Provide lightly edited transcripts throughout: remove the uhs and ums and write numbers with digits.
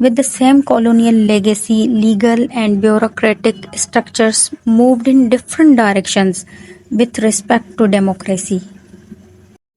with the same colonial legacy, legal and bureaucratic structures moved in different directions with respect to democracy?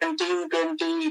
1920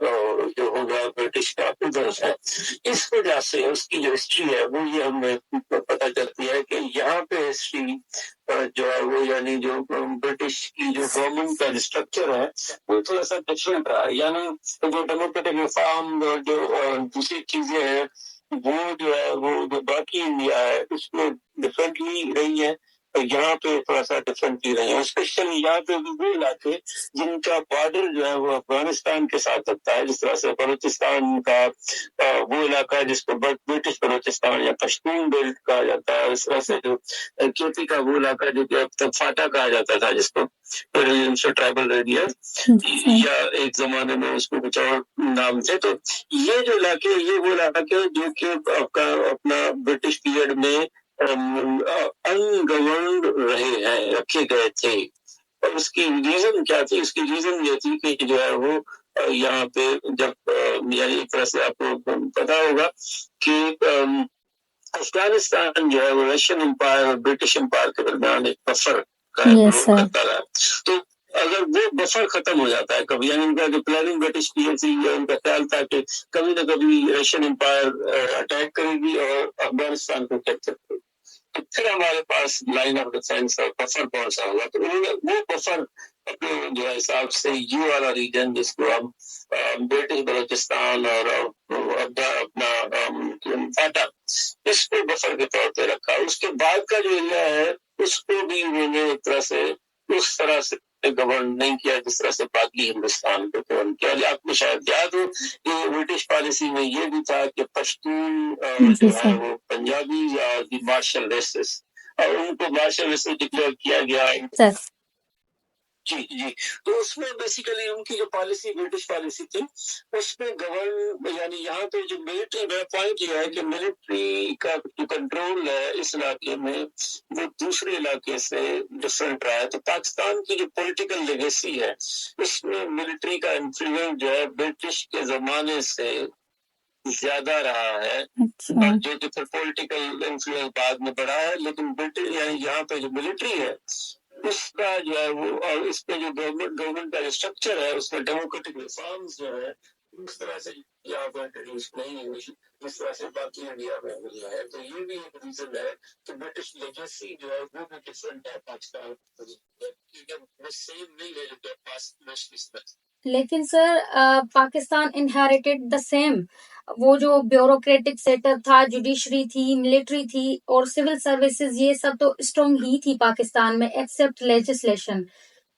جو ہوگا British کا ادھر ہے. اس وجہ سے اس کی جو ہسٹری ہے وہ یہ ہمیں پتہ چلتی ہے کہ یہاں پہ ہسٹری جو ہے وہ یعنی جو برٹش کی جو گورنمنٹ کا اسٹرکچر ہے وہ تھوڑا سا ڈفرینٹ رہا ہے. یعنی جو ڈیموکریٹک ریفارم اور جو دوسری چیزیں ہیں وہ جو ہے وہ جو باقی انڈیا ہے اس میں ڈفرینٹلی رہی ہے. یہاں پہ تھوڑا سا ڈفرینٹلی رہی ہے. اسپیشلی یہاں پہ وہ علاقے جن کا بارڈر جو ہے وہ افغانستان کے ساتھ ہوتا ہے, جس طرح سے بلوچستان کا وہ علاقہ ہے جس کو برٹش بلوچستان یا پشتون بیلٹ کہا جاتا ہے, اس طرح سے جو کیپی کا وہ علاقہ جو کہ اب تک فاٹا کہا جاتا تھا جس کو ٹرائبل ایریا یا ایک زمانے میں اس کو کچھ اور نام تھے. تو یہ جو علاقے یہ وہ علاقے جو کہ اپنا برٹش پیریڈ میں انگورنڈ رہے ہیں, رکھے گئے تھے. اور اس کی ریزن کیا تھی؟ اس کی ریزن یہ تھی کہ جو ہے وہ یہاں پہ جب یعنی ایک طرح سے آپ کو پتا ہوگا کہ افغانستان جو ہے وہ رشین امپائر اور برٹش امپائر کے درمیان ایک بفر کا کرتا رہا. تو اگر وہ بفر ختم ہو جاتا ہے کبھی, یعنی ان کا جو پلاننگ برٹش کی تھی ان کا خیال تھا کہ کبھی نہ کبھی رشین امپائر اٹیک کرے گی اور افغانستان کو کیپچر کرے گی, تو پھر ہمارے پاس لائن آف ڈیفینس اور بفر کون سا ہوگا. تو انہوں نے وہ بفر اپنے جو ہے حساب سے یہ والا ریجن جس کو اب برٹش بلوچستان اور اپنا فاٹا اس کو بفر کے طور پہ رکھا. اس کے بعد کا جو ایریا ہے اس کو بھی انہوں نے ایک طرح سے اس طرح سے گورن نہیں کیا جس طرح سے باقی ہندوستان کو گورن کیا. آپ کو شاید یاد ہو کہ برٹش پالیسی میں یہ بھی تھا کہ پشتون جو ہے وہ پنجابی یا مارشل ریسز اور ان کو مارشل ریسز ڈکلیئر کیا گیا. جی تو اس میں بیسیکلی ان کی جو پالیسی برٹش پالیسی تھی اس میں گورن یعنی یہاں پہ جو ملٹری میں پوائنٹ یہ ہے کہ ملٹری کا جو کنٹرول ہے اس علاقے میں وہ دوسرے علاقے سے ڈفرینٹ رہا ہے. تو پاکستان کی جو پولیٹیکل لیگیسی ہے اس میں ملٹری کا انفلوئنس جو ہے برٹش کے زمانے سے زیادہ رہا ہے, جو کہ پھر پولیٹیکل انفلوئنس بعد میں بڑھا ہے. لیکن برٹش یعنی یہاں پہ جو ملٹری ہے اس کا جو ہے وہ اور اس پہ جو گورنمنٹ کا جو اسٹرکچر ہے اس میں ڈیموکریٹک ریفارمز جو ہے اس طرح سے یہاں پر انٹروڈیوس نہیں ہوئی جس طرح سے باقی انڈیا میں ہوئی ہے. تو یہ بھی ایک ریزن ہے کہ برٹش لیگیسی جو ہے وہ بھی ڈفرینٹ ہے پاکستان, وہ سیم نہیں ہے جو پاس. لیکن سر پاکستان انہیریٹڈ دا سیم, وہ جو بیوروکریٹک سیٹر تھا, جوڈیشری تھی, ملٹری تھی اور سول سروسز, یہ سب تو اسٹرانگ ہی تھی پاکستان میں ایکسپٹ لیجسلیشن.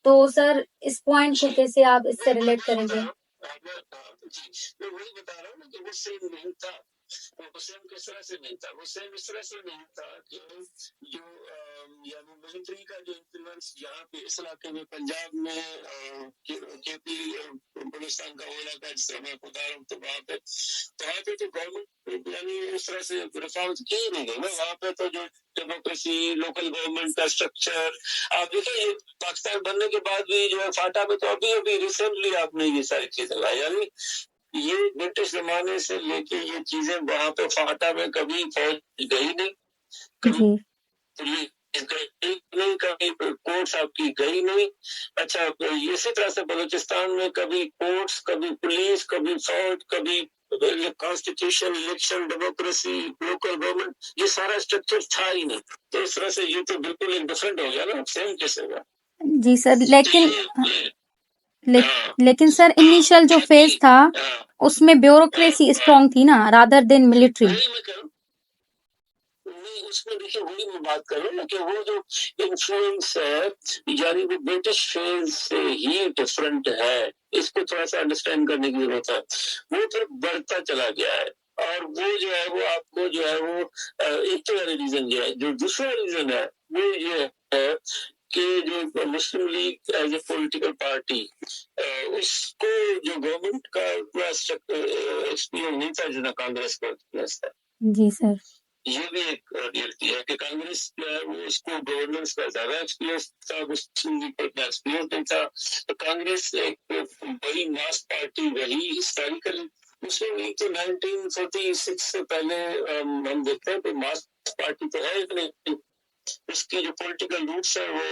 تو سر اس پوائنٹ کو کیسے آپ اس سے ریلیٹ کریں گے؟ میں وہی بتا رہا ہوں کہ وہ سیم نہیں تھا. وہ سیم کس طرح سے نہیں تھا؟ وہ سیم اس طرح سے نہیں تھا کہ جو یعنی ملٹری کا جو انفلوئنس یہاں پہ اس علاقے میں پنجاب میں کے پی بلوچستان کا وہ علاقہ ہے جس طرح میں بتا رہا ہوں, تو وہاں پہ تو گورنمنٹ یعنی اس طرح سے ریفارمس کی نہیں گئی نا. وہاں پہ تو جو ڈیموکریسی لوکل گورنمنٹ کا اسٹرکچر آپ دیکھیں پاکستان بننے کے بعد بھی جو ہے فاٹا میں تو ابھی ریسنٹلی آپ نے یہ ساری چیزیں لائی. یعنی یہ برٹش زمانے سے لے کے یہ چیزیں وہاں پہ فاٹا میں کبھی فوج گئی نہیں, کبھی کبھی کورٹس آپ کی گئی نہیں. اچھا اسی طرح سے بلوچستان میں کبھی کورٹس, کبھی پولیس, کبھی فوج, کبھی constitution, election, democracy, local government, یہ سارا اسٹرکچر تھا ہی نہیں. تو اس طرح سے یہ تو بالکل ایک ڈفرینٹ ہو گیا نا, سیم کیسے ہوا. جی سر, لیکن سر انیشل جو فیز تھا اس میں بیوروکریسی اسٹرانگ تھی نا رادر دین ملٹری. نہیں اس میں دیکھیے وہی میں بات کر رہا ہوں نا کہ وہ جو انفلوئنس ہے یعنی وہ برٹش فیز سے ہی ڈفرینٹ ہے. اس کو تھوڑا سا انڈرسٹینڈ کرنے کی ضرورت ہے. وہ پھر بڑھتا چلا گیا ہے اور وہ جو ہے وہ آپ کو جو ہے وہ ایک تو ریزن یہ ہے. جو دوسرا ریزن ہے وہ یہ ہے کہ جو Muslim League as a political party اس کو جو گورنمنٹ کا پورا ایکسپیرینس نہیں تھا جتنا کانگریس کا ایکسپیرینس تھا. جی سر, یہ بھی ایک ریئلٹی ہے کہ کانگریس جو ہے وہ اس کو گورننس کا زیادہ ایکسپیرینس تھا, مسلم لیگ کو اتنا ایکسپیرینس نہیں تھا. تو کانگریس ایک بڑی ماس پارٹی رہی ہسٹوریکلی. مسلم لیگ تو 1946 سے پہلے ہم دیکھتے ہیں کہ ماس پارٹی تو ہے نہیں. اس کی جو پولیٹیکل روٹس ہے وہ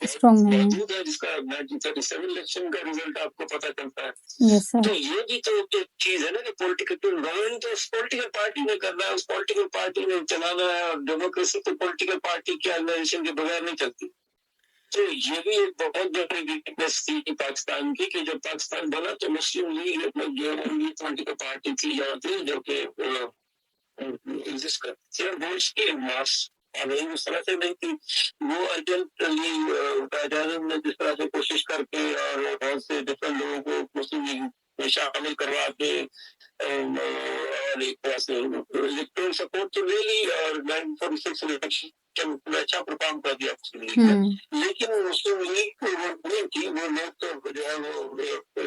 اسٹرانگ نہیں موجود ہے، جس کا 1937 الیکشن کا رزلٹ آپ کو پتہ چلتا ہے. یس سر. تو یہ بھی تو ایک چیز ہے نا کہ پولیٹیکل گورنمنٹ تو اس پولیٹیکل پارٹی نے کرنا ہے، اس پولیٹیکل پارٹی نے چلانا ہے، اور ڈیموکریسی تو پولیٹیکل پارٹی کی آرگنائزیشن کے بغیر نہیں چلتی. تو یہ بھی ایک بہت بڑی ویکنیس تھی پاکستان کی کہ جب پاکستان بنا تو مسلم لیگ جو پولیٹیکل پارٹی تھی یہاں پہ جو کہ ایگزسٹ کرتی تھی، اور وہ اس کی ماس اس طرح سے نہیں تھی. وہ ارجنٹلی قائد اعظم نے جس طرح سے کوشش کر کے اور بہت سے ڈفرنٹ لوگوں کو مسلم لیگ میں شامل کروا کے اور ایک طرح سے الیکٹرل سپورٹ تو لے لی، اور 1946 الیکشن میں اچھا پرفارم کر دیا مسلم لیگ نے. لیکن مسلم لیگ کی وہ نہیں تھی، وہ لوگ تو جو ہے وہ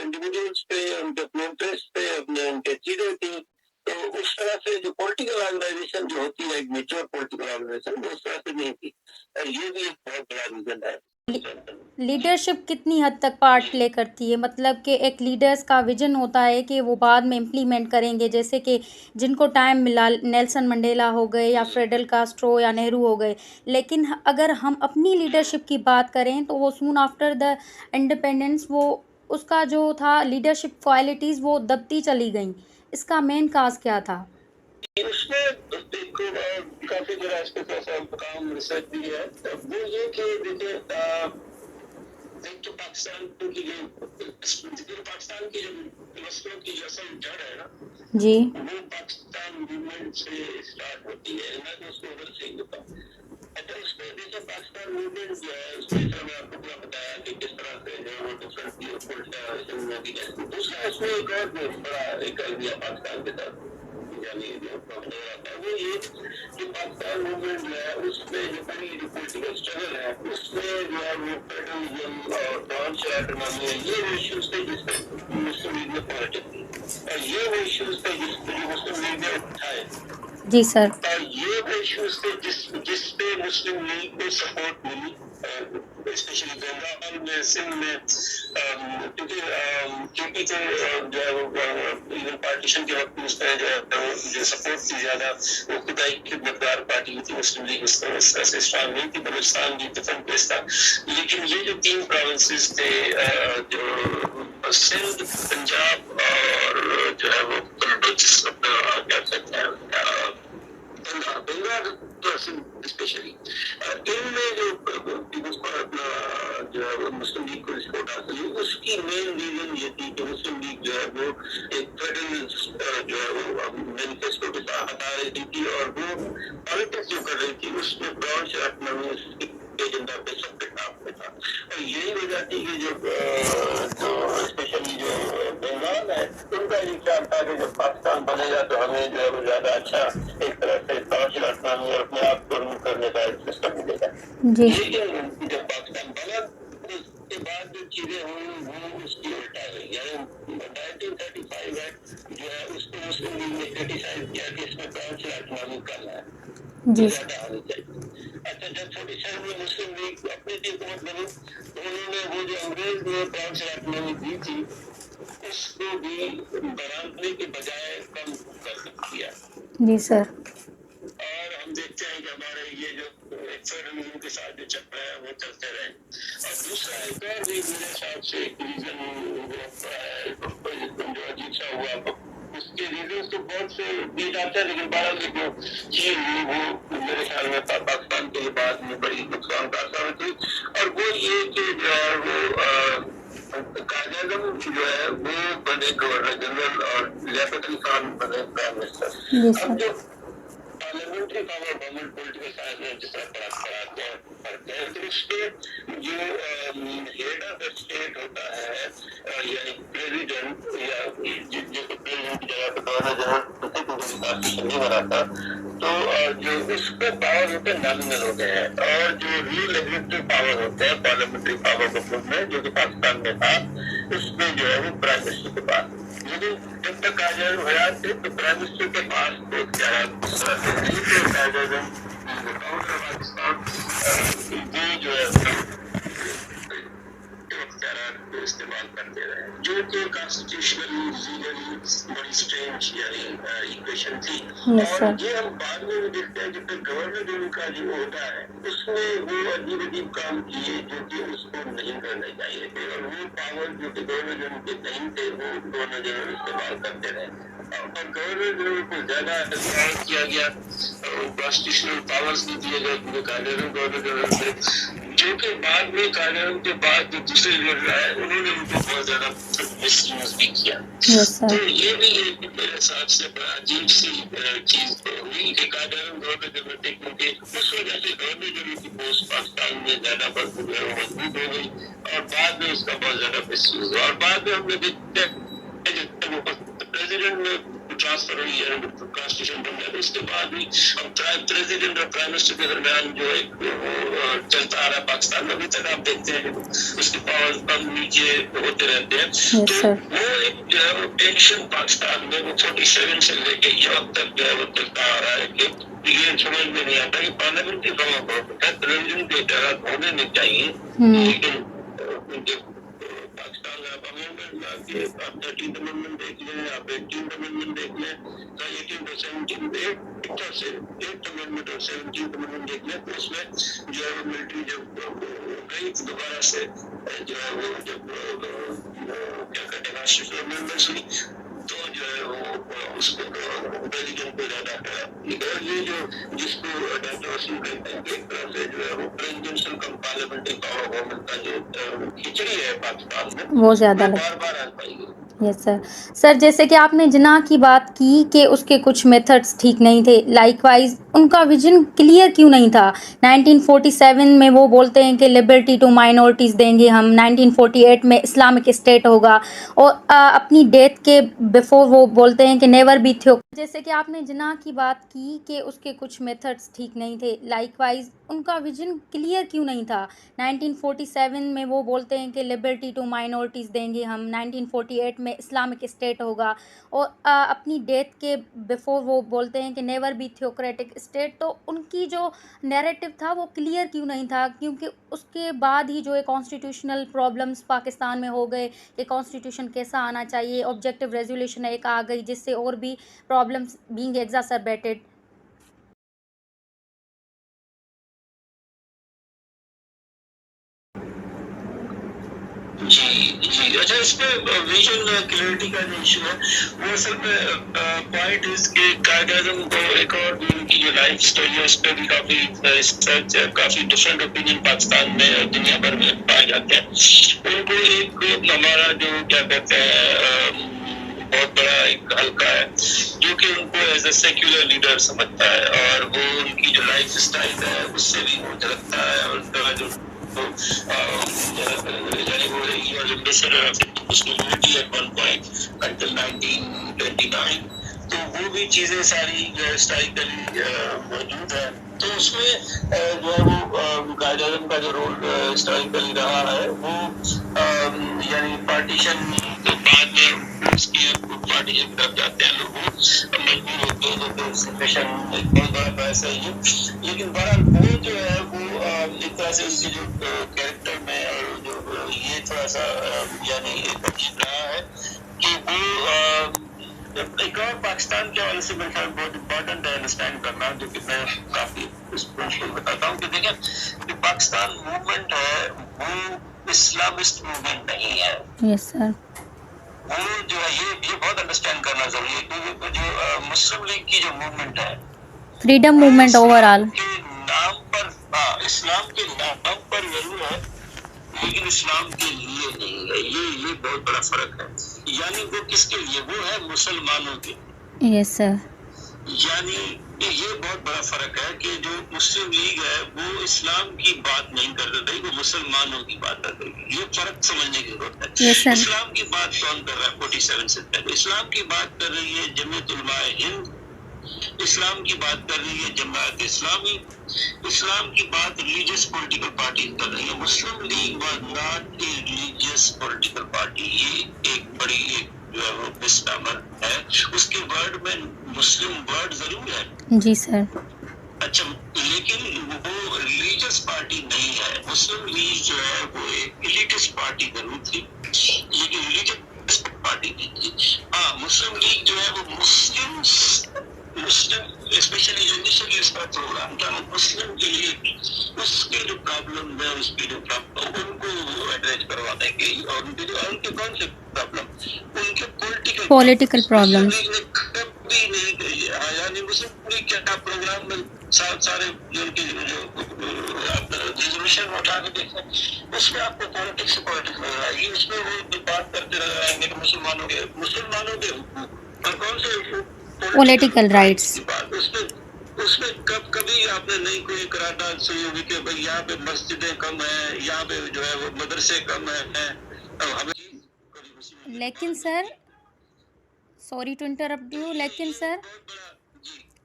انڈیویجولس پہ، ان کے اپنے انٹرسٹ پہ، اپنے ان کے چیزیں تھیں. تو اس طرح سے جو پولیٹیکل آرگنائزیشن جو ہوتی ہے ایک میچور پولیٹیکل آرگنائزیشن، وہ اس طرح سے نہیں تھی. یہ بھی ایک بہت بڑا ریزن ہے. لیڈرشپ کتنی حد تک پارٹ پلے کرتی ہے؟ مطلب کہ ایک لیڈرز کا ویژن ہوتا ہے کہ وہ بعد میں امپلیمنٹ کریں گے، جیسے کہ جن کو ٹائم ملا، نیلسن منڈیلا ہو گئے یا فریڈل کاسٹرو یا نہرو ہو گئے. لیکن اگر ہم اپنی لیڈرشپ کی بات کریں تو وہ سون آفٹر دا انڈیپینڈنس وہ اس کا جو تھا لیڈرشپ کوالٹیز وہ دبتی چلی گئیں. اس کا مین کاز کیا تھا؟ اس میں کافی جو ہے اس پہ کام ریسرچ بھی ہے. وہ یہ کہ دیکھیے ایک تو پاکستان کی جو مسئلوں کی جو اصل جڑ ہے نا جی، وہ پاکستان موومنٹ سے اسٹارٹ ہوتی ہے. میں تو اس کو اوور سینگ ہوتا ہوں. اچھا، اس میں دیکھیے پاکستان موومنٹ جو ہے اس میں میں آپ کو پورا بتایا کہ کس طرح سے جو ہے وہ ڈفرنٹ میں بھی ہے. دوسرا اس میں ایک اور بڑا ایک المیہ پاکستان کے ساتھ یعنی جو آتا ہے وہ یہ کہ پاکستان موومنٹ جو ہے اس میں جو پوری جو پولیٹیکل اسٹرگل ہے اس میں جو ہے وہ فیڈرلزم اور برانچ اٹانومی ہے، یہ وہ ایشوز تھے جس پہ مسلم لیگ نے پولیٹک کی، اور یہ وہ ایشوز تھے جس پہ مسلم لیگ نے اٹھائے. جی سر. اور یہ وہ ایشوز تھے جس پہ مسلم لیگ کو سپورٹ ملی، اسپیشلی بنگال میں، سندھ میں، کیونکہ جو ہے وہ پارٹیشن کے وقت اس میں جو سپورٹ تھی زیادہ وہ خدائی کی مقدار پارٹی تھی. مسلم لیگ اس طرح سے اسٹرانگ نہیں تھی. بلوچستان بھی ڈفرنٹ پلیس تھا. لیکن یہ جو 3 پروونسز تھے جو سندھ، پنجاب اور جو ہے وہ کیا کہتے ہیں بنگال اسپیشلی، ان میں جو پیپلز پر اپنا جو ہے وہ مسلم لیگ کو سپورٹ حاصل ہوئی. اس کی مین ریزن یہ تھی کہ مسلم لیگ جو ہے وہ ایک فیڈرل جو ہے وہ مینیفیسٹو کے ساتھ ہٹا رہی تھی، اور وہ پالیٹکس جو کر رہی تھی اس میں برانچ اٹانومی ایجنڈا پہ سب کے ٹاپ پہ تھا. اور یہی وجہ تھی کہ جو اسپیشلی جو بنگال ہے ان کا یہ خیال تھا کہ جب پاکستان بنے گا تو ہمیں جو ہے وہ زیادہ اچھا ایک طرح سے برانچ اٹانومی اور اپنے آپ کو رول کرنے کا ایک سسٹم ملے گا. لیکن جب پاکستان بنا اس کے بعد جو چیزیں ہوئی وہ اس کی الٹا ہوئی. یعنی 1935 ایکٹ جو ہے اس کو مسلم لیگ نے کرٹیسائز کیا کہ اس میں برانچ اٹانومی کرنا ہے، زیادہ ہونی چاہیے. اچھا، جب 47 میں مسلم لیگ اپنی حکومت بنی تو انہوں نے وہ جو انگریز نے برانچ اٹانومی دی تھی اس کو بھی بڑھانے کے بجائے کم کر دیا. جی سر. اور ہم دیکھتے ہیں کہ ہمارے یہ جو فیڈرلزم کے ساتھ جو چل رہا ہے وہ چلتے رہے. اور دوسرا ایک اور بھی میرے حساب سے ایک ریزن جو عجیب سا ہوا، اس کے ریزنس تو بہت سے دیے جاتے ہیں، لیکن بہرحال جو چیز ہوئی وہ میرے خیال میں پاکستان کے بعد میں بڑی نقصان کا ثابت ہوئی. اور وہ یہ کہ جو ہے وہ قائد اعظم جو ہے وہ بنے گورنر جنرل اور لیاقت علی خان بنے پرائم منسٹر. اب جو parliamentary power government political science میں جس طرح پڑھاتے ہیں تو اس کے جو ہیڈ آف اسٹیٹ ہوتا ہے یعنی پریزیڈنٹ یا جو پریزیڈنٹ کی جگہ پہ گورنر جنرل نہیں بناتا، تو جو اس کے پاور ہوتے ہیں نامنل ہوتے ہیں، اور جو ریل ایگزیکٹو پاور ہوتا ہے پارلیمنٹری پاور گورنمنٹ میں جو کہ پاکستان میں تھا اس میں جو ہے وہ پرائم منسٹر کے پاس. لیکن جب تک قائد اعظم حیات تھے تو پرائم منسٹر کے پاس تو اختیارات اس طرح سے نہیں تھے. قائد اعظم پاکستان یہ جو ہے اختیارات کو استعمال کرتے رہے، جو کہ کانسٹیٹیوشنلی لیگلی بڑی اسٹرینگ یعنی ایکویشن تھی. یس اور سر. یہ ہم بعد میں بھی دیکھتے ہیں کہ پھر گورنر جنرل کا جو ہوتا ہے اس میں وہ عجیب عجیب کام کیے جو کہ اس کو نہیں کرنا چاہیے تھے, اور وہ پاور جو کہ گورنر جنرل کے نہیں تھے وہ گورنر جنرل استعمال کرتے رہے. اور گورنر جنرل کو زیادہ استعمال کیا گیا, کانسٹیٹیوشنل پاورز بھی دیے گئے پورے قانون گورنر جنرل سے, جو کہ بعد میں قانون کے بعد جو دوسرے لیڈر آئے انہوں نے ان کو بہت زیادہ مس یوز بھی کیا. یس تو سر. یہ بھی ایک میرے حساب سے بڑا عجیب سی چیز ہوئی کہ قانون گورنر جنرل تھے, کیونکہ اس وجہ سے گورنر جنرل کی پوسٹ پاکستان میں زیادہ مضبوط ہو گئی, اور بعد میں اس کا بہت زیادہ مس یوز ہوا. اور بعد میں ہم نے دیکھا پریزیڈنٹ میں ٹرانسفر ہوئی ہے کانسٹیٹیوشن بن گیا, تو اس کے بعد بھی ہم پریزیڈنٹ اور پرائم منسٹر کے درمیان جو ایک چلتا آ رہا ہے پاکستان میں, ابھی تک آپ دیکھتے ہیں کہ اس کے پاور کم نیچے ہوتے رہتے ہیں. یس سر. تو وہ ایک جو ہے وہ ٹینشن پاکستان میں وہ 47 سے لے کے یہ وقت تک جو ہے وہ چلتا آ رہا ہے کہ یہ سمجھ میں نہیں آتا کہ پارلیمنٹ کی پریزیڈنٹ کے اختیارات ہونے نہیں چاہیے, لیکن پاکستان میں آپ امendment لا کے آپ 13th amendment دیکھ لیں, آپ 18th amendment دیکھ لیں, 18th اور 17th سے 8th amendment اور 17th amendment دیکھ لیں, تو اس میں جو ہے وہ ملٹری جب گئی دوبارہ سے جو ہے وہ جب کیا کہتے ہیں کانسٹیٹیوشنل امendments ہوئی تو جو ہے وہ اس کو پریزیڈنٹ کو زیادہ اور یہ جو جس کو ڈاکٹر وسیم کہتے ہیں کہ ایک طرح سے جو ہے وہ پریزیڈنشل کم پارلیمنٹری پاور گورنمنٹ کا جو کھچڑی ہے پاکستان میں وہ زیادہ بار بار آ پائی گئی. یس سر. سر جیسے کہ آپ نے جناح کی بات کی کہ اس کے کچھ میتھڈس ٹھیک نہیں تھے, لائک وائز ان کا ویژن کلیئر کیوں نہیں تھا؟ 1947 میں وہ بولتے ہیں کہ لبرٹی ٹو مائنورٹیز دیں گے ہم, 1948 میں اسلامک اسٹیٹ ہوگا, اور اپنی ڈیتھ کے بیفور وہ بولتے ہیں کہ نیور بی تھیو. جیسے کہ آپ نے جناح کی بات کی کہ اس کے کچھ میتھڈس ٹھیک نہیں تھے, لائک وائز ان کا ویژن کلیئر کیوں نہیں تھا؟ 1947 میں وہ بولتے ہیں کہ لبرٹی ٹو مائنورٹیز دیں گے ہم, 1948 میں اسلامک اسٹیٹ ہوگا, اور اپنی ڈیتھ کے بیفور وہ بولتے ہیں کہ نیور بی تھیوکریٹک اسٹیٹ. تو ان کی جو نیریٹو تھا وہ کلیئر کیوں نہیں تھا؟ کیونکہ اس کے بعد ہی جو ہے کانسٹیٹیوشنل پرابلمس پاکستان میں ہو گئے کہ کانسٹیٹیوشن کیسا آنا چاہیے, آبجیکٹیو ریزولیوشن ایک آ گئی جس سے اور بھی پرابلمس بینگ ایگزاسربیٹڈ. جی اچھا, اس میں ویژن کلیئرٹی کا جو ایشو ہے وہ اصل میں پوائنٹ اس کے قائد اعظم کو ایک اور ان کی جو لائف اسٹوری ہے اس پہ بھی کافی ریسرچ ہے, کافی ڈفرینٹ اوپینین پاکستان میں اور دنیا بھر میں پائے جاتے ہیں. ان کو ایک ہمارا جو کیا کہتے ہیں بہت بڑا ایک حلقہ ہے جو کہ ان کو ایز اے سیکولر لیڈر سمجھتا ہے, اور وہ ان کی جو لائف اسٹائل ہے اس سے بھی وہ جھلکتا ہے, اور ان کا جو یعنی وہ ambassador of Muslimity at one point until 1929, تو وہ بھی چیزیں ساری ہسٹوریکلی موجود ہیں. تو اس میں جو ہے وہ قائد اعظم کا جو رول ہسٹوریکلی رہا ہے وہ یعنی پارٹیشن کے بعد میں اس کی پارٹیشن کی طرف جاتے ہیں لوگ مجبور ہوتے ہیں, جو سچویشن ایک بہت بڑا بحث ہے یہ. لیکن بہرحال وہ جو ہے وہ ایک طرح سے اس کے جو کیریکٹر میں اور جو یہ تھوڑا سا یعنی ایک عجیب رہا ہے کہ وہ ایک اور پاکستان کے حوالے سے میرے خیال بہت امپورٹنٹ ہے انڈرسٹینڈ کرنا, جو کہ میں کافی اس کو بتاتا ہوں کہ دیکھیں کہ پاکستان موومنٹ ہے وہ اسلامسٹ موومنٹ نہیں ہے. یس سر. وہ جو ہے یہ بہت انڈرسٹینڈ کرنا ضروری ہے, کیونکہ جو مسلم لیگ کی جو موومنٹ ہے فریڈم موومنٹ اوور آل کے نام پر, اسلام کے نام پر ضرور ہے لیکن اسلام کے لیے نہیں ہے. یہ بہت بڑا فرق ہے. یعنی وہ کس کے لیے, وہ ہے مسلمانوں کے. یس سر. یعنی یہ بہت بڑا فرق ہے کہ جو مسلم لیگ ہے وہ اسلام کی بات نہیں کر رہی, وہ مسلمانوں کی بات کر رہی ہے. یہ فرق سمجھنے کی ضرورت ہے. Yes, sir. اسلام کی بات کون کر رہا ہے 47 سے پہلے؟ اسلام کی بات کر رہی ہے جمعیت علماء ہند, اسلام کی بات کر رہی ہے جماعت اسلامی, اسلام کی بات ریلیجیس پولیٹیکل پارٹی کر رہی ہے. Muslim League was not a religious political party. یہ ایک بڑی ایک جو ہے وہ مسٹامر ہے. اس کے ورڈ میں مسلم ورڈ ضرور ہے. جی سر. اچھا, لیکن وہ ریلیجیس پارٹی نہیں ہے. مسلم لیگ جو ہے وہ ایک ایلیٹسٹ پارٹی ضرور تھی لیکن ریلیجیس پارٹی نہیں تھی. ہاں, مسلم لیگ جو ہے وہ مسلم اسپیشلی انیشلی اس کا پروگرام تھا مسلم کے لیے اس کے جو پرابلم ہے اس کے جو ان کو ایڈریس کروانے کے اور ان کے کون سے پرابلم ان کے پولیٹیکل پرابلمس مسلم لیگ نے کبھی نہیں یعنی مسلم لیگ کیا پروگرام میں سارے جو ان کے ریزولوشن اٹھا کے دیکھیں اس میں آپ کو پالیٹکس نظر آئے گی اس میں وہ بات کرتے رہ آئیں گے کہ مسلمانوں کے حقوق اور کون سے پولیٹیکل رائٹس اس میں کبھی آپ نے نہیں کوئی قرارداد سنی ہوگی کہ بھائی یہاں پہ مسجدیں کم ہیں یہاں پہ جو ہے وہ مدرسے کم ہیں لیکن sir sorry to interrupt you لیکن سر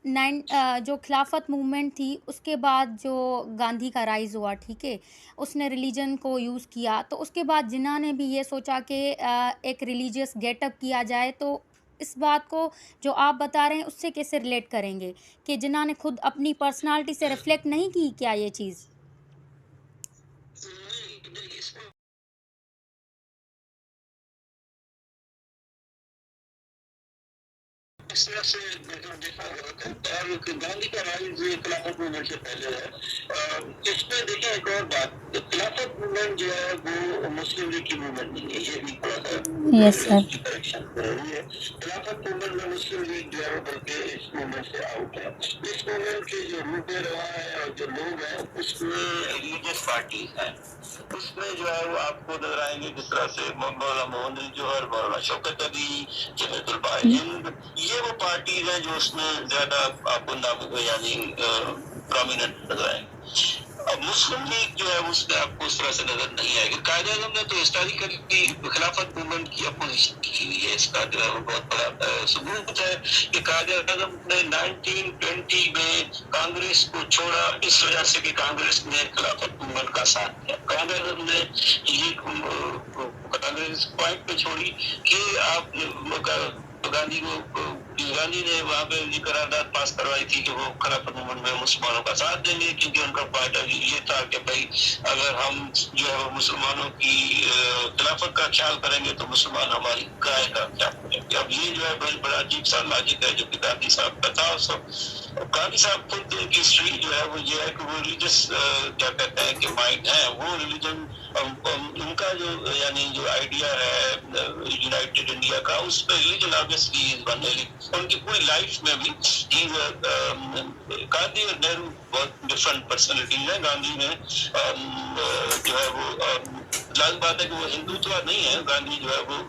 جو خلافت موومنٹ تھی اس کے بعد جو گاندھی کا رائز ہوا ٹھیک ہے اس نے ریلیجن کو یوز کیا تو اس کے بعد جناح نے بھی یہ سوچا کہ ایک ریلیجیس گیٹ اپ کیا جائے تو اس بات کو جو آپ بتا رہے ہیں اس سے کیسے ریلیٹ کریں گے کہ جناح نے خود اپنی پرسنالٹی سے ریفلیکٹ نہیں کی کیا یہ چیز اس طرح سے دیکھا گاندھی کا رائز خلافت موومنٹ سے پہلے ہے اس میں دیکھیں ایک اور بات خلافت موومنٹ جو ہے وہ مسلم لیگ کی موومنٹ نہیں ہے یہ بھی تھوڑا سا کریکشن ضروری ہے خلافت موومنٹ میں مسلم لیگ جو ہے بلکہ اس موومنٹ سے آؤٹ ہے اس موومنٹ کے جو روح روا ہے اور جو لوگ ہیں اس میں ریلیجیس پارٹی ہے اس میں جو ہے وہ آپ کو نظر آئیں گے جس طرح سے مولانا محمد علی جوہر مولانا شوکت علی جنید البائی ہند یہ وہ پارٹیز ہیں جو اس میں زیادہ آپ کو نام یعنی پرومیننٹ نظر آئیں گے اب مسلم لیگ جو ہے اس میں آپ کو اس طرح سے نظر نہیں آئے گی قائد اعظم نے تو ہسٹوریکلی خلافت موومنٹ کی اپوزیشن کی ہوئی ہے اس کا جو ہے وہ بہت بڑا ثبوت ہے کہ قائد اعظم نے 1920 میں کانگریس کو چھوڑا اس وجہ سے کہ کانگریس نے خلافت موومنٹ کا ساتھ دیا قائد اعظم نے یہ کانگریس پوائنٹ پہ چھوڑی کہ آپ گاندھی نے وہاں پہ یہ قرارداد پاس کروائی تھی کہ وہ خلافت موومنٹ میں مسلمانوں کا ساتھ دیں گے کیونکہ ان کا پوائنٹ یہ تھا کہ بھائی اگر ہم جو ہے مسلمانوں کی خلافت کا خیال کریں گے تو مسلمان ہماری گائے کا خیال کریں گے اب یہ جو ہے بڑا عجیب سا لاجک ہے جو کہ گاندھی صاحب کا تھا گاندھی صاحب خود کی ہسٹری جو ہے وہ یہ ہے کہ وہ ریلیجس کیا کہتے ہیں کہ مائنڈ ہے وہ ریلیجن ان کا جو یعنی جو آئیڈیا ہے یونائٹیڈ انڈیا کا اس پہ ریلیجن آبویسلی ان کی پوری لائف میں بھی گاندھی اور نہرو بہت ڈفرنٹ پرسنالٹیز ہیں گاندھی نے جو ہے وہ لازم بات ہے کہ وہ ہندوتوا نہیں ہے گاندھی جو ہے وہ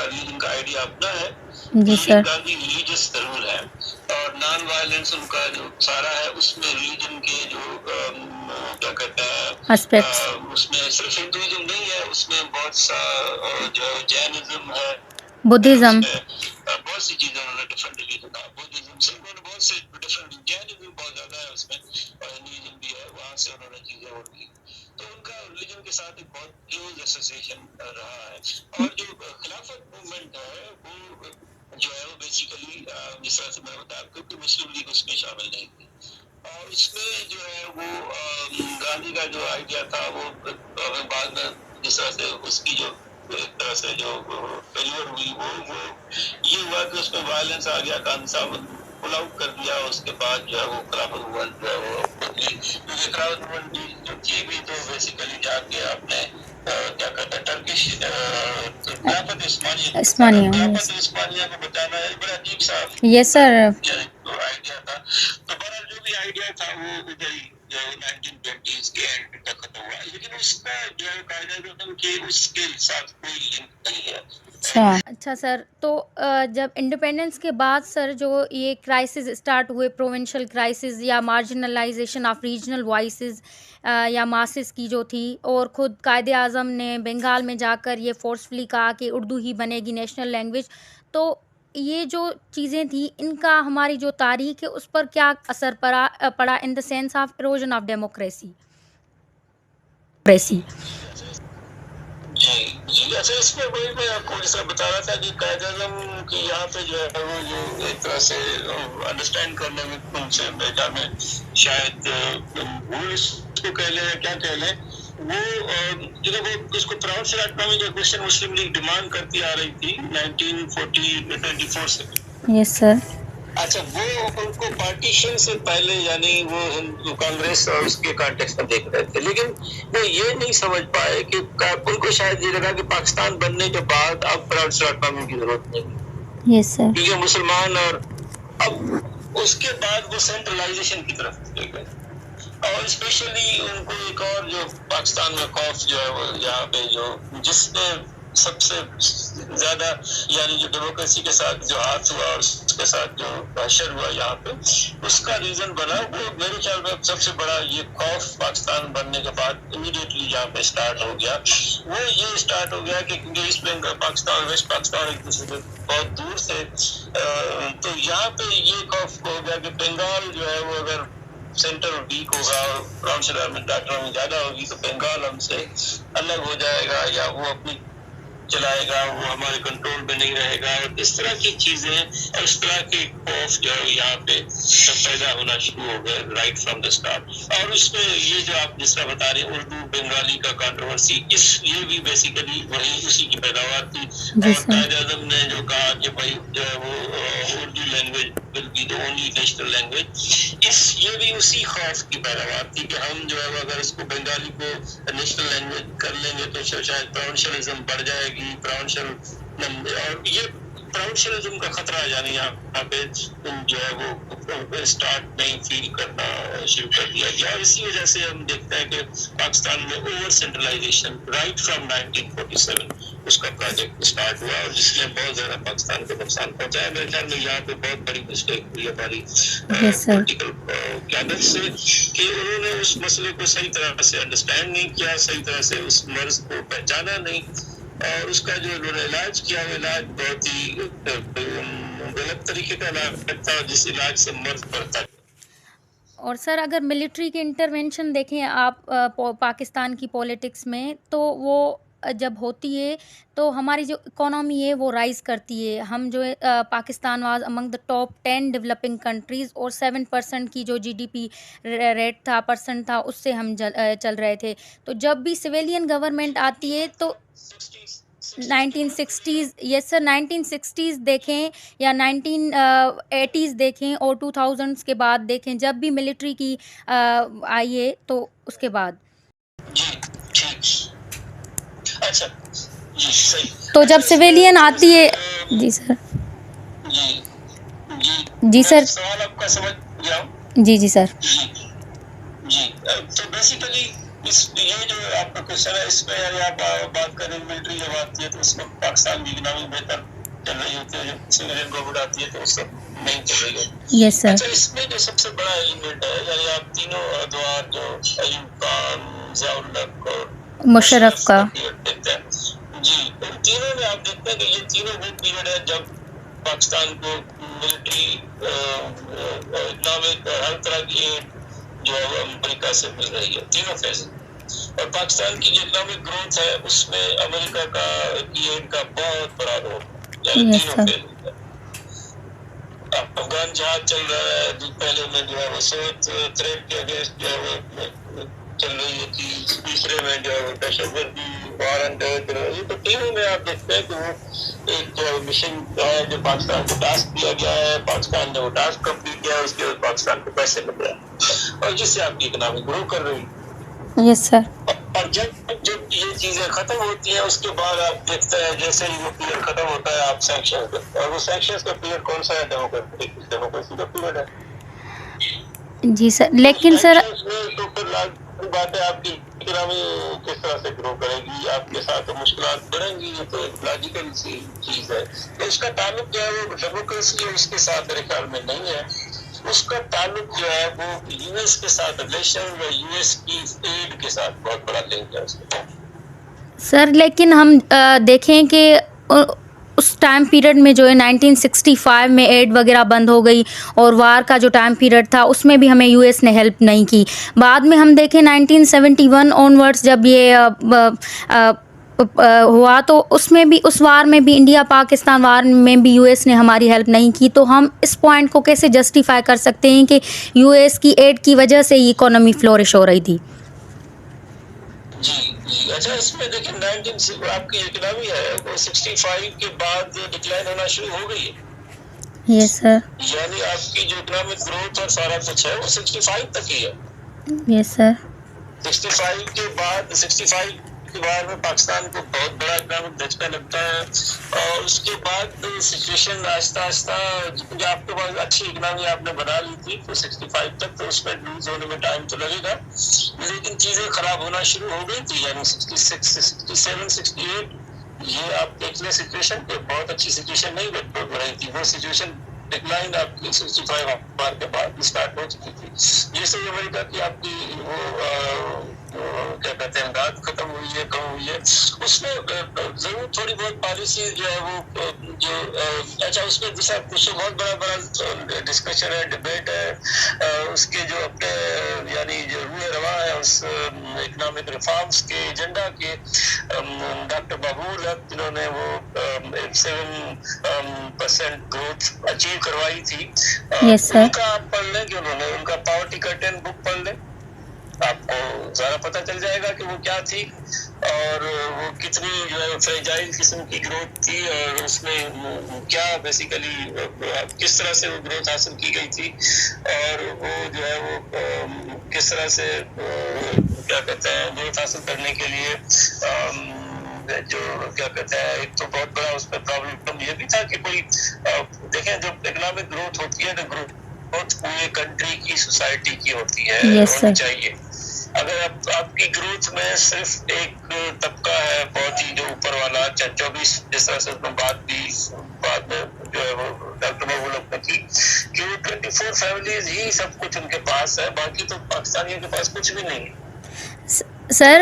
ریلیجن کا آئیڈیا اپنا ہے لیکن گاندھی ریلیجس ضرور ہے اور نان وائلنس ان کا جو سارا ہے اس میں ریلیجن کے جو کیا کہتے ہیں اس میں صرف ہندوازم نہیں ہے اس میں بہت سا جو جینزم ہے بدھزم بہت سی چیزیں انہوں نے ڈفرنٹ ریلیجن بدھزم سے انہوں نے بہت سے ڈفرنٹ جینزم بہت زیادہ ہے اس میں اور ہندوازم بھی ہے وہاں سے انہوں نے چیزیں اور کی تو ان کا ریلیجن کے ساتھ ایک بہت کلوز ایسوسیشن رہا ہے اور جو خلافت موومنٹ ہے وہ جو ہے وہ بیسیکلی جس طرح سے میں بتایا کیونکہ مسلم لیگ اس میں شامل نہیں تھی اور اس میں جو ہے وہ گاندھی کا جو آئیڈیا تھا وہ بعد میں جس طرح سے اس کی جو ایک طرح سے جو فیلور ہوئی وہ یہ ہوا کہ اس میں وائلنس آ گیا گاندھی صاحب پل آؤٹ کر دیا اس کے بعد جو ہے وہ خلافت موومنٹ جو ہے وہ کیونکہ خلافت موومنٹ جو تھی بھی تو بیسیکلی جا کے آپ نے کیا کہتے ہیں ٹرکش خلافت عثمانیہ کو بتانا ہے بڑا عجیب سا یس سر آئیڈیا تھا تو بہرحال جو بھی آئیڈیا تھا وہ ادھر ہی 1920s کے اینڈ تک ختم ہوا لیکن اس کا جو ہے قائد اعظم کے اس کے ساتھ کوئی لنک نہیں ہے اچھا سر تو جب انڈیپینڈنس کے بعد سر جو یہ کرائسس اسٹارٹ ہوئے پروونشل کرائسس یا مارجنلائزیشن آف ریجنل وائسز یا ماسز کی جو تھی اور خود قائد اعظم نے بنگال میں جا کر یہ فورسفلی کہا کہ اردو ہی بنے گی نیشنل لینگویج تو یہ جو چیزیں تھیں ان کا ہماری جو تاریخ ہے اس پر کیا اثر پڑا in the sense of erosion of democracy جی اچھا اس میں وہی میں آپ کو جیسا بتا رہا تھا کہ قائد اعظم کی یہاں پہ جو ہے وہ جو ایک طرح سے انڈرسٹینڈ کرنے میں ان سے میں شاید بھول اس کو کہہ لیں کیا کہہ لیں وہ اس کو پراؤڈ سیلٹ نامی کا کوشچن مسلم لیگ ڈیمانڈ کرتی آ رہی تھی 1924 سے. یس سر. اچھا وہ ان کو پارٹیشن سے پہلے یعنی وہ کانگریس اور اس کے کانٹیکس میں دیکھ رہے تھے، لیکن وہ یہ نہیں سمجھ پائے کہ ان کو شاید یہ لگا کہ پاکستان بننے کے بعد اب پراؤڈ سیلٹ نامی کی ضرورت نہیں. یس سر. کیونکہ مسلمان اور اب اس کے بعد وہ سینٹرلائزیشن کی طرف چلے گئے. اور اسپیشلی ان کو ایک اور جو پاکستان میں خوف جو ہے وہ یہاں پہ جو جس نے سب سے زیادہ یعنی جو ڈیموکریسی کے ساتھ جو ہاتھ ہوا اور اس کے ساتھ جو حشر ہوا یہاں پہ، اس کا ریزن بنا وہ میرے خیال میں سب سے بڑا یہ خوف پاکستان بننے کے بعد امیڈیٹلی یہاں پہ اسٹارٹ ہو گیا. وہ یہ اسٹارٹ ہو گیا کہ کیونکہ ایسٹ بنگال پاکستان ویسٹ پاکستان ایک دوسرے سے بہت دور سے، تو یہاں پہ یہ خوف ہو گیا کہ بنگال جو ہے وہ اگر سینٹر ویک ہوگا اور پراؤڈ سیلٹ میں ڈاکٹروں میں زیادہ ہوگی تو بنگال ہم سے الگ ہو جائے گا یا وہ اپنی چلائے گا، وہ ہمارے کنٹرول میں نہیں رہے گا، اور اس طرح کی چیزیں اور اس طرح کے خوف جو ہے یہاں پہ پیدا ہونا شروع ہو گئے رائٹ فرام دا اسٹارٹ. اور اس میں یہ جو آپ جس طرح بتا رہے ہیں اردو بنگالی کا کنٹروورسی، یہ بھی بیسیکلی وہی اسی کی پیداوار تھی. اور قائد اعظم نے جو کہا کہ بھائی جو ہے وہ Urdu language will be the only national language, یہ بھی اسی خوف کی پیداوار تھی کہ ہم جو ہے وہ اگر اس کو بنگالی کو نیشنل لینگویج کر لیں گے تو شاید پراؤنشلزم بڑھ جائے گی، اور یہ پراؤنشلزم کا خطرہ ہے. یعنی یہاں پہ جو ہے وہ اسٹارٹ نہیں فیل کرنا شروع کر دیا گیا، اور اسی وجہ سے ہم دیکھتے ہیں کہ پاکستان میں اوور سینٹرلائزیشن رائٹ فرام 1947 اس کا پروجیکٹ اسٹارٹ ہوا، اور جس نے بہت زیادہ پاکستان کو نقصان پہنچایا. میرے خیال میں یہاں پہ بہت بڑی مسٹیک ہوئی ہماری پولیٹیکل قیادت سے کہ انہوں نے اس مسئلے کو صحیح طرح سے انڈرسٹینڈ نہیں کیا، صحیح طرح سے اس مرض کو پہچانا نہیں، اور اس کا جو انہوں نے علاج کیا وہ علاج بہت ہی غلط طریقے کا علاج تھا، جس علاج سے مرض بڑھتا. اور سر اگر ملٹری کی انٹرونشن دیکھیں آپ پاکستان کی پولیٹکس میں، تو وہ جب ہوتی ہے تو ہماری جو اکانومی ہے وہ رائز کرتی ہے. ہم جو Pakistan was among the top 10 developing countries, اور 7% کی جو GDP ریٹ تھا پرسنٹ تھا اس سے ہم چل رہے تھے. تو جب بھی سویلین گورنمنٹ آتی ہے تو 1960s یس سر 1960s دیکھیں یا 1980s دیکھیں اور 2000s کے بعد دیکھیں، جب بھی ملٹری کی آئی ہے تو اس کے بعد تو جب سویلین آتی ہے. جی سر. جی سر. سوال آپ کا سمجھ گیا. جی سر. جی تو بیسیکلی یہ جو آپ کا کوشچن ہے اس میں یعنی آپ بات کریں ملٹری جب آتی ہے تو اس وقت پاکستان کی اکنامی بہتر چل رہی ہوتی ہے، جب سویلین گورنمنٹ آتی ہے تو اس وقت نہیں چل رہی ہے. یس سر. اچھا اس میں جو سب سے بڑا ایلیمنٹ ہے یعنی آپ تینوں ادوار جو ایوب خان، ضیاء الحق اور مشرف کا دیکھتے ہیں، جی ان تینوں میں آپ دیکھتے ہیں کہ یہ تینوں وہ پیریڈ ہے جب پاکستان کو ملٹری اکنامک ہر طرح کی ایڈ جو ہے امریکہ سے مل رہی ہے تینوں فیز. اور پاکستان کی جو اکنامک گروتھ ہے اس میں امریکہ کا کی ایڈ کا بہت بڑا رول ہے، یعنی تینوں فیز. افغان جہاد چل رہا ہے، پہلے میں جو ہے وہ سوویت تھریٹ کے اگینسٹ جو ہے وہ چل رہی تھی، دوسرے میں جو ہے وہ دہشت گردی وار اینڈ ٹیرر چل رہی ہے. تو تینوں میں آپ دیکھتے ہیں کہ وہ ایک جو مشن ہے جو پاکستان کو ٹاسک دیا گیا ہے، پاکستان نے وہ ٹاسک کمپلیٹ کیا ہے، اس کے بعد پاکستان کو پیسے مل رہے ہیں اور جس سے آپ کی اکنامی گرو کر رہی ہے. یس سر. اور جب یہ چیزیں ختم ہوتی ہیں اس کے بعد آپ دیکھتے ہیں جیسے ہی وہ پیریڈ ختم ہوتا ہے آپ سینکشن کرتے ہیں، اور وہ سینکشن کا پیریڈ کون سا ہے؟ ڈیموکریسی کا پیریڈ ہے. جی سر. لیکن سر تو پھر لازمی بات ہے آپ کی اکنامی کس طرح سے گرو کرے گی، آپ کے ساتھ مشکلات بڑھیں گی، یہ تو ایک لاجیکل سی چیز ہے. تو اس کا تعلق جو ہے وہ ڈیموکریسی اور اس کے ساتھ میرے خیال میں نہیں ہے. اس کا تعلق جو ہے وہ یو ایس کے ساتھ ریلیشن اور یو ایس کی ایڈ کے ساتھ بہت بڑا لنک ہے اس کا. سر لیکن ہم دیکھیں کہ اس ٹائم پیریڈ میں جو ہے 1965 میں ایڈ وغیرہ بند ہو گئی، اور وار کا جو ٹائم پیریڈ تھا اس میں بھی ہمیں یو ایس نے ہیلپ نہیں کی. بعد میں ہم دیکھیں 1971 آنورڈس جب یہ ہوا تو اس میں بھی اس وار میں بھی انڈیا پاکستان وار میں بھی یو ایس نے ہماری ہیلپ نہیں کی. تو ہم اس پوائنٹ کو کیسے جسٹیفائی کر سکتے ہیں کہ یو ایس کی ایڈ کی وجہ سے ہی اکانومی فلورش ہو رہی تھی؟ جی اچھا اس میں دیکھیں 19 آپ کی اکنامی ہے وہ 65 کے بعد ڈکلائن ہونا شروع ہو گئی ہے. یس سر. یعنی آپ کی جو اکنامک گروتھ اور سارا کچھ ہے وہ 65 تک ہی ہے. یس سر. 65 کے بعد میں پاکستان کو بہت بڑا اکنامک دھچکا لگتا ہے اور اس کے بعد سچویشن آہستہ آہستہ کیونکہ آپ کے پاس اچھی اکنامی آپ نے بنا لی تھی تو 65 تک تو اس میں لوز ہونے میں ٹائم تو لگے گا لیکن چیزیں خراب ہونا شروع ہو گئی تھی. یعنی 66 67 68 یہ آپ دیکھ لیں سچویشن پہ بہت اچھی سچویشن نہیں بن رہی تھی. وہ سچویشن ڈکلائن آپ کی 65 بار کے بعد اسٹارٹ ہو چکی تھی. جیسے امریکہ کی آپ کی وہ کیا کہتے ہیں امداد ختم ہوئی ہے کم ہوئی ہے اس میں ضرور تھوڑی بہت پالیسی جو ہے وہ جو اچھا اس میں دوسرا کچھ بہت بڑا ڈسکشن ہے ڈبیٹ ہے اس کے جو اپنے یعنی جو روح رواں ہے اس اکنامک ریفارمس کے ایجنڈا کے ڈاکٹر بابول حق جنہوں نے وہ 7% گروتھ اچیو کروائی تھی. ان کا آپ پڑھ لیں کہ انہوں نے ان کا پاورٹی کرٹن بک پڑھ لیں آپ کو زیادہ پتہ چل جائے گا کہ وہ کیا تھی اور وہ کتنی جو ہے فریجائل قسم کی گروتھ تھی اور اس میں کیا بیسیکلی کس طرح سے وہ گروتھ حاصل کی گئی تھی اور وہ جو ہے وہ کس طرح سے کیا کہتے ہیں گروتھ حاصل کرنے کے لیے جو کیا کہتے ہیں ایک تو بہت بڑا اس میں پرابلم یہ بھی تھا کہ کوئی دیکھیں جب اکنامک گروتھ ہوتی ہے تو گروتھ پورے کنٹری کی سوسائٹی کی ہوتی ہے ہونی چاہیے. اگر آپ کی گروتھ میں صرف ایک طبقہ ہے بہت ہی جو اوپر والا 24 جس طرح سے بعد میں جو ہے وہ ڈاکٹر محبوب نے کی کہ وہ 24 فیملیز ہی سب کچھ ان کے پاس ہے باقی تو پاکستانیوں کے پاس کچھ بھی نہیں ہے. سر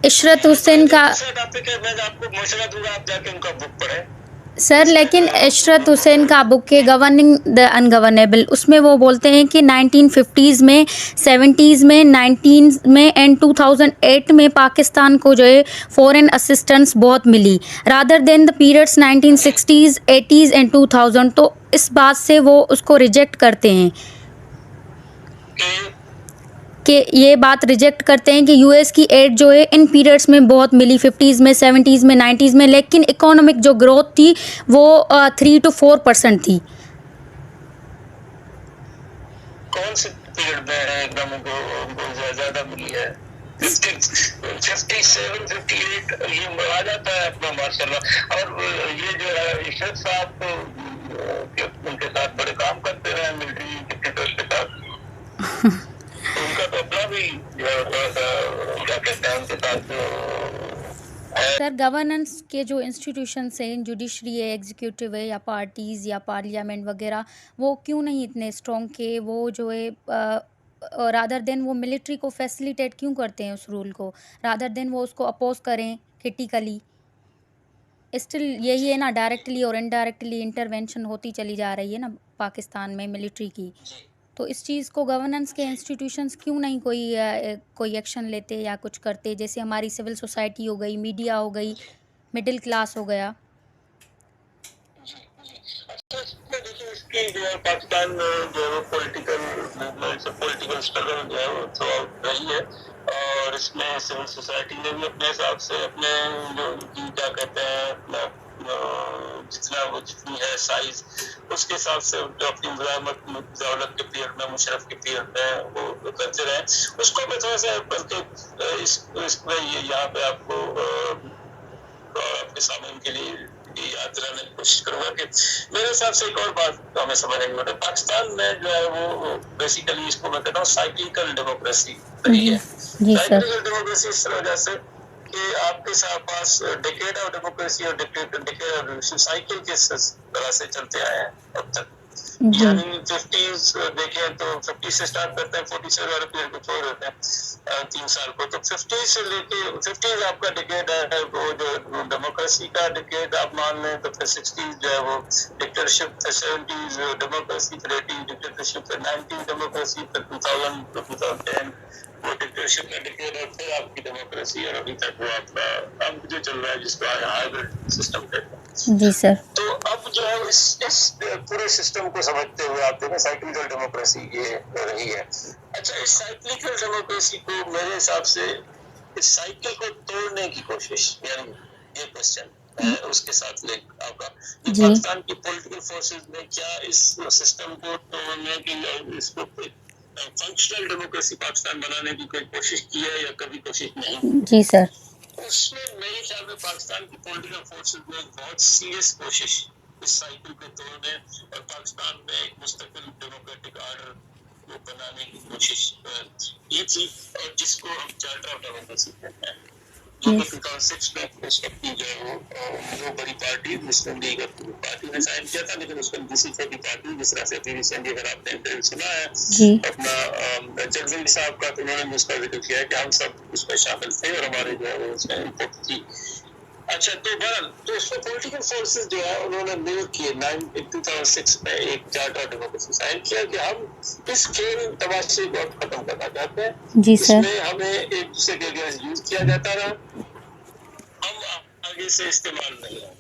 عشرت حسین کا ٹاپک ہے میں آپ کو مشورہ دوں گا آپ جا کے ان کا بک پڑھیں. سر لیکن عشرت حسین کا بک ہے گورننگ دا انگورنیبل اس میں وہ بولتے ہیں کہ 1950s میں 70s میں 19 میں اینڈ 2008 میں پاکستان کو جو ہے فورن اسسٹنس بہت ملی rather than the periods 1960s 80s and 2000 تو اس بات سے وہ اس کو ریجیکٹ کرتے ہیں کہ یہ بات ریجیکٹ کرتے ہیں کہ یو ایس کی ایڈ جو ہے ان پیریڈس میں بہت ملی 50s میں 70s میں 90s میں لیکن اکانومک جو گروتھ تھی وہ 3 to 4% تھی. کون سے پیریڈ میں ایک دم زیادہ ملی ہے 57 58 یہ آ جاتا ہے اپنا ماشاء اللہ. اور یہ جو ہے عشرت صاحب ان کے ساتھ بڑے کام کرتے رہے ملٹری ڈکٹیٹرز کے ساتھ ان کا تو اپنا بھی کیا کہتے ہیں ان کے ساتھ سر گورننس کے جو انسٹیٹیوشنس ہیں جوڈیشری ہے ایگزیکیوٹیو ہے یا پارٹیز یا پارلیمنٹ وغیرہ وہ کیوں نہیں اتنے اسٹرانگ کہ وہ جو ہے رادر دین وہ ملٹری کو فیسیلیٹیٹ کیوں کرتے ہیں اس رول کو رادر دین وہ اس کو اپوز کریں کرٹیکلی اسٹل یہی ہے نا ڈائریکٹلی اور انڈائریکٹلی انٹرونشن ہوتی چلی جا رہی ہے نا پاکستان میں ملٹری کی تو اس چیز کو گورننس کے انسٹیٹیوشنس کیوں نہیں کوئی ایکشن لیتے یا کچھ کرتے جیسے ہماری سول سوسائٹی ہو گئی میڈیا ہو گئی مڈل کلاس ہو گیا. اس کی جو ہے پاکستان جو ہے پولیٹیکل موومنٹ پولیٹیکل اسٹرگل جو ہے وہ تھرو آؤٹ رہی ہے اور اس میں سول سوسائٹی نے بھی اپنے حساب سے اپنے جو کیا کہتے ہیں جتنی ہے سائز اس کے حساب سے جو اپنی مزاولت کے پیریڈ میں مشرف کے پیریڈ میں وہ کرتے رہے اس کو میں تھوڑا سا بلکہ اس میں یہاں پہ آپ کو اپنے سامنے کے لیے یاد دلانے کی کوشش کروں گا کہ میرے حساب سے ایک اور بات ہمیں سمجھنے کی بات ہے پاکستان میں جو ہے وہ بیسیکلی اس کو میں کہتا ہوں سائیکلیکل ڈیموکریسی رہی ہے. سائیکلیکل ڈیموکریسی اس طرح سے کہ آپ کے پاس ڈیکیڈ آف ڈیموکریسی اور ڈیکیڈ آف سائیکل کے طرح سے چلتے آئے ہیں اب تک. یعنی 50s دیکھیں تو 50 سے اسٹارٹ کرتے ہیں 40 سے والے پیریڈ کو چھوڑ دیتے ہیں 3 سال کو تو 50 سے لے کے 50 آپ کا ڈیکیڈ ہے وہ جو ڈیموکریسی کا ڈیکیڈ آپ مان لیں تو پھر 60 جو ہے وہ ڈکٹیٹرشپ پھر 70 ڈیموکریسی پھر 80 ڈکٹیٹرشپ پھر 90 ڈیموکریسی پھر 2000 2010 وہ ڈکٹیٹرشپ کا ڈیکیڈ اور پھر آپ کی ڈیموکریسی اور ابھی تک وہ آپ کا اب جو چل رہا ہے جس کو ہائیبرڈ سسٹم کہتے ہیں. جی سر. تو اب جو ہے اس پورے سسٹم کو سمجھتے ہوئے آپ دیکھیں سائیکلیکل ڈیموکریسی یہ رہی ہے. اچھا اس سائیکلیکل ڈیموکریسی کو میرے حساب سے اس سائیکل کو توڑنے کی کوشش یعنی یہ کوشچن اس کے ساتھ لنک آپ کا جی پاکستان کی پولیٹیکل فورسز نے کیا اس سسٹم کو توڑنے کی اس کو فنکشنل ڈیموکریسی پاکستان بنانے کی کوئی کوشش کی ہے یا کبھی کوشش نہیں؟ جی سر. اس میں میرے خیال میں پاکستان کی پولیٹیکل فورسز نے بہت سیریس کوشش اس سائیکل کو توڑنے اور پاکستان میں ایک مستقل ڈیموکریٹک آرڈر کو بنانے کی کوشش یہ تھی اور جس کو ہم چارٹر آف ڈیموکریسی کہتے ہیں جو کہ 2006 میں اس وقت کی جو ہے وہ بڑی پارٹی مسلم لیگ پارٹی نے سائن کیا تھا لیکن اس کو دوسری چھوٹی پارٹی جس طرح سے ریسنٹلی اگر آپ نے انٹرویو سنا ہے جی اپنا جگزنگ صاحب کا تو انہوں نے اس کا ذکر کیا ہے کہ ہم سب اس میں شامل تھے اور ہمارے جو ہے وہ اس میں انپٹ تھی. اچھا تو بہرحال تو اس میں پولیٹیکل فورسز جو ہے انہوں نے مل کے 2006 میں ایک چارٹر آف ڈیموکریسی سائن کیا کہ ہم اس کھیل تماشے کو ختم کرنا چاہتے ہیں. جی اس سر. میں ہمیں ایک دوسرے کے اگینسٹ یوز کیا جاتا رہا ہم آگے سے استعمال نہیں ہوں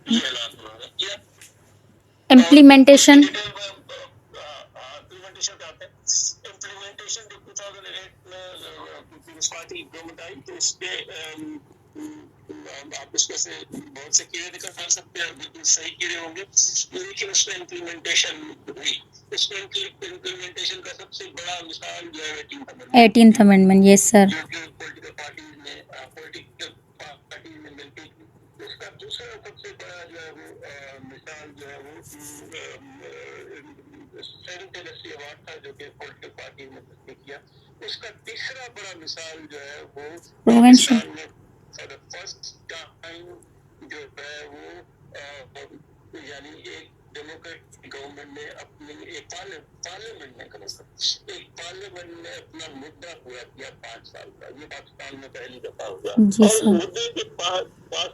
یہ اعلان انہوں نے کیا. امپلیمنٹیشن امپلیمنٹیشن کا آتے ہیں امپلیمنٹیشن جو 2008 میں پیپلز پارٹی گورنمنٹ آئی تو اس پہ آپ اس میں سے بہت سے کیڑے نکل کر سکتے ہیں بالکل صحیح کیڑے ہوں گے لیکن اس میں امپلیمنٹیشن ہوئی. اس میں امپلیمنٹیشن کا سب سے بڑا مثال جو ہے 18th امینڈمنٹ. یس سر. جو کہ پولیٹیکل پارٹی میں مل کے اس کا دوسرا سب سے بڑا جو ہے وہ مثال جو ہے وہ سیون ڈائناسٹی ایوارڈ تھا جو کہ پولیٹیکل پارٹی نے تصدیق کیا. اس کا تیسرا بڑا مثال جو ہے وہ پاکستان میں فار دا فرسٹ ٹائم جو ہے وہ یعنی ایک ڈیموکریٹ گورنمنٹ نے اپنی ایک پارلیمنٹ نے کم از کم ایک پارلیمنٹ نے اپنا مدعا پورا کیا 5 سال کا. یہ پاکستان میں پہلی دفعہ ہوا اور مدعے کے پاس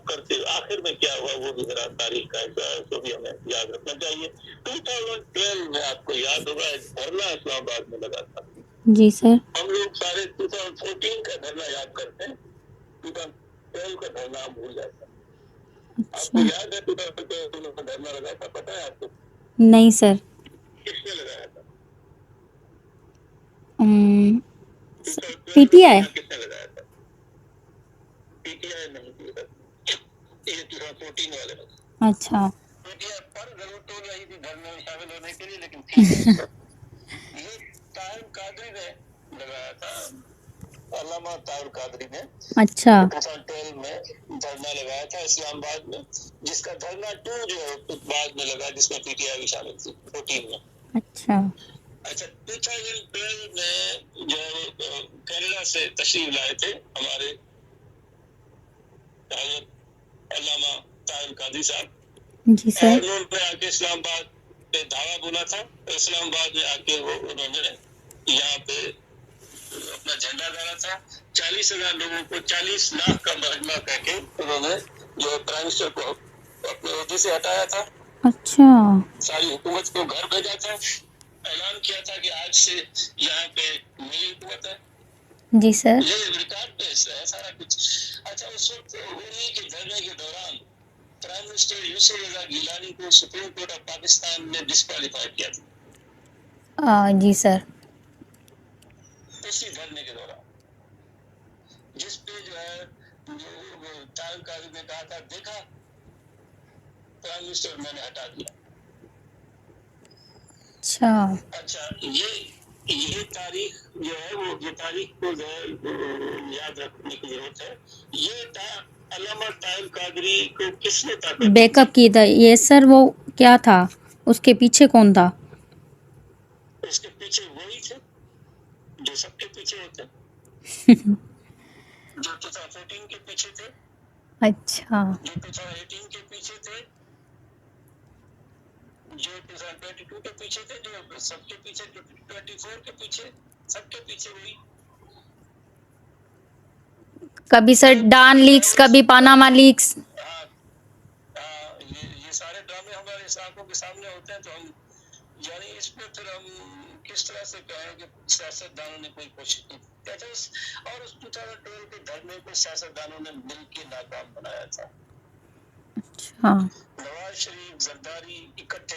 کرتے آخر میں کیا ہوا وہ بھی ذرا تاریخ کا ایسا بھی ہمیں یاد رکھنا چاہیے. 2012 میں آپ کو یاد ہوگا دھرنا اسلام آباد میں لگا تھا. جی سر. ہم لوگ سارے 2014 کا دھرنا یاد کرتے ہیں 2012 کا دھرنا ہم بھول جاتے ہیں. آپ کو یاد ہے 2012 کا دھرنا لگا تھا پتہ ہے آپ کو؟ نہیں سر. کس نے لگایا تھا؟ P T I. کس نے لگایا تھا؟ پی ٹی آئی نہیں تھی یہ 2014 والے میں. اچھا. پی ٹی آئی پر ضرور تو رہی تھی دھرنے میں شامل ہونے کے لیے لیکن یہ طاہر قادری نے لگایا تھا علامہ طاہر قادری نے. اچھا. 2012 میں دھرنا لگایا تھا اسلام آباد میں جس کا دھرنا 2 جو ہے بعد میں لگا جس میں پی ٹی آئی بھی شامل تھی 14 میں. اچھا. اچھا 2012 میں جو ہے کینیڈا سے تشریف لائے تھے ہمارے حضرت علامہ طاہر قادری صاحب. جی سر. اور انہوں نے آ کے اسلام آباد پہ دعویٰ بولا تھا. اسلام آباد میں آ کے انہوں نے یہاں پہ اپنا جھنڈا گاڑا تھا. 40,000 لوگوں کو 40 لاکھ کا مجمع کر کے انہوں نے جو پرائم منسٹر کو اپنے عہدے سے ہٹایا تھا. اچھا. ساری حکومت کو گھر بھیجا تھا. اعلان کیا تھا کہ آج سے یہاں پہ میری حکومت ہے. جی سر. یہ ریکارڈ پہ ہے سارا کچھ. اچھا اس وقت انہی کے دھرنے کے دوران پرائم منسٹر یوسف رضا گیلانی کو سپریم کورٹ آف پاکستان نے ڈسکوالیفائی کیا تھا. جی سر. اسی دھرنے کے دوران جس پہ جو ہے طاہر قادری نے کہا تھا دیکھا پرائم منسٹر میں نے ہٹا دیا. اچھا. اچھا یہ تاریخ جو ہے وہ یہ تاریخ کو جو ہے یاد رکھنے کی ضرورت ہے. یہ علامہ طاہر قادری کو کس نے بیک اپ کی تھا؟ یہ سر وہ کیا تھا اس کے پیچھے کون تھا؟ اس کے پیچھے وہی تھے جو سب کے پیچھے ہوتے ہیں جو 2014 کے پیچھے تھے. اچھا. جو 2018 کے پیچھے تھے جو 2022 کے پیچھے تھے جو سب کے پیچھے 24 کے پیچھے سب کے پیچھے وہی. کبھی سر ڈان لیکس کبھی پاناما لیکس. یہ سارے ڈرامے ہمارے آنکھوں کے سامنے ہوتے ہیں تو ہم یعنی اس پہ پھر ہم کس طرح سے کہیں کہ سیاست دانوں نے کوئی کوشش کی کہتے ہیں اور اس 2012 کے دھرنے کو سیاست دانوں نے مل کے ناکام بنایا تھا. ہاں. نواز